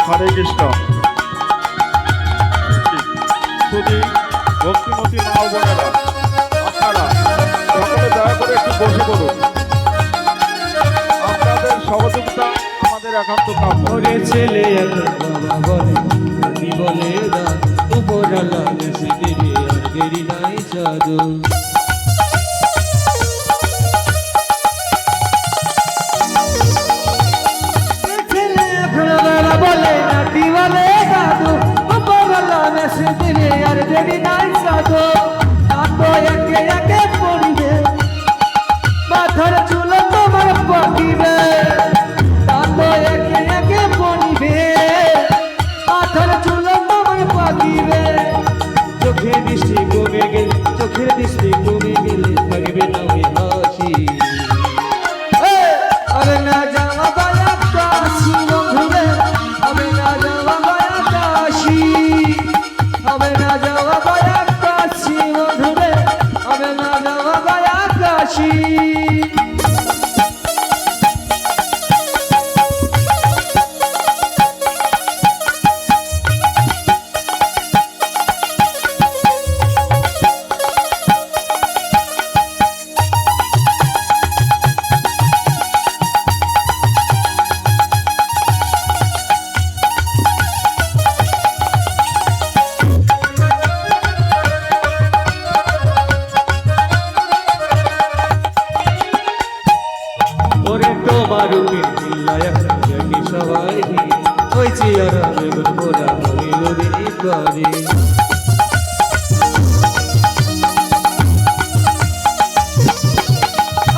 হরে কৃষ্ণ। শুধু ভক্তিমতী মা ও বোনেরা, আপনারা সকলে দয়া করে একটু বসে পড়ুন। আপনাদের সহযোগিতা আমাদের একান্ত কাম্য। ওরে ছেলে বাবা বলে আমি বলে দান উপরালা দেশে দেবে আর দেরি নাই জাদু। ছেলে বাবা বলে নাতি বলে দাদু উপরালা দেশে দেবে আর দেরি নাই জাদু। কাঁদো একে একে পড়িবে মাথার চুল তোমার পাকিবে। কাঁদো একে একে পড়িবে মাথার চুল তোমার পাকিবে। চোখের দৃষ্টি কমে গেলে চোখের দৃষ্টি কমে গেলে থাকবে না ওই হাসি। আরে না যাওয়া বায়া কাশি বন্ধুরে আমি না যাওয়া বায়া কাশি। আমি না যাওয়া বায়া কাশি বন্ধুরে আমি না যাওয়া বায়া কাশি। ওরে তোমার উপর চিল্লায় কি সবাই ওই চিয়ারা বেগুন পোড়া হইল দিনই করে।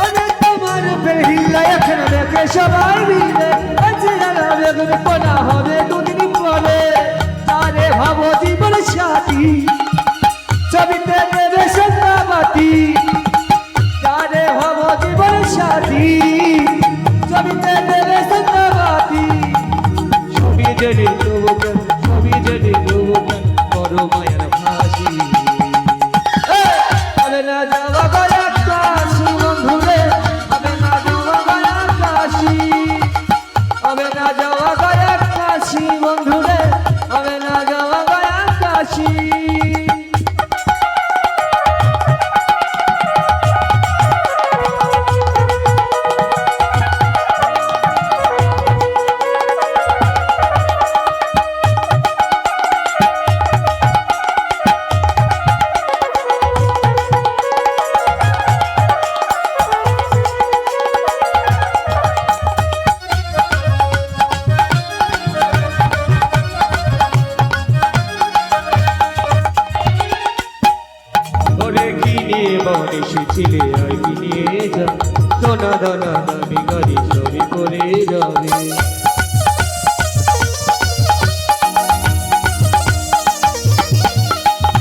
ওরে তোমার উপর চিল্লায় এখন দেখে সবাই মিলে ওই চিয়ারা বেগুন পোড়া হবে দুদিন পরে। আরে ভাবো জীবন সাথী ছবিতে নেবে সন্ধ্যাবাতি। আরে ভাবো জীবন সাথী ছবিতে নেবে সন্ধ্যাবাতি। ছবি জেনে দেবো কেন ছবি জেনে দেবো কেন বড় মায়ের ফাঁসি। আমি না যাওয়া গয়া কাশি বন্ধুরে আমি না যাওয়া গয়া কাশি। আমি না যাওয়া গয়া কাশি বন্ধুরে আমি না যাওয়া গয়া কাশি। ওরে কি নিয়ে মন এসেছিলে আর কি নিয়ে যা সোনা দানা দামি গাড়ি সবই করে যাবে।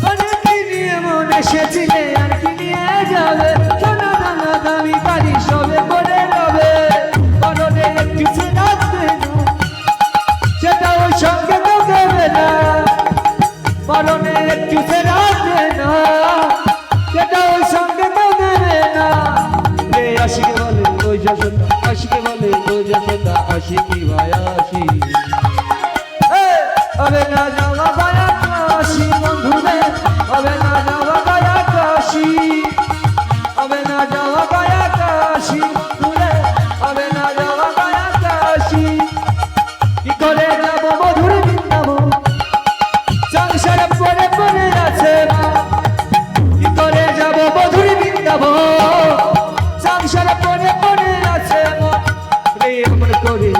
ওরে কি নিয়ে মন এসেছিলে আর কি নিয়ে যাবে সোনা দানা দামি গাড়ি সবে করে যাবে। মনে একটু সে রাখবে না সেটা ওই সঙ্গে তো দেবে না। মনে একটু সে রাখবে না সেটা ওই সঙ্গে তো দেবে না। রে আশিকে বলে ওই যশোদা আশিকে বলে ওই যশোদা আশিকি ভাই আশি। হবে না যাওয়া বায়া কাশি বন্ধুরে হবে না যাওয়া বায়া কাশি। হবে না যাওয়া বায়া কাশি বন্ধুরে হবে না যাওয়া বায়া কাশি। কি করে যাবো মধুর বৃন্দাবন সংসারে পড়ে পড়ে আছে মা। কি করে যাবো মধুর বৃন্দাবন সংসারে পড়ে পড়ে আছে মা। রে আমার করে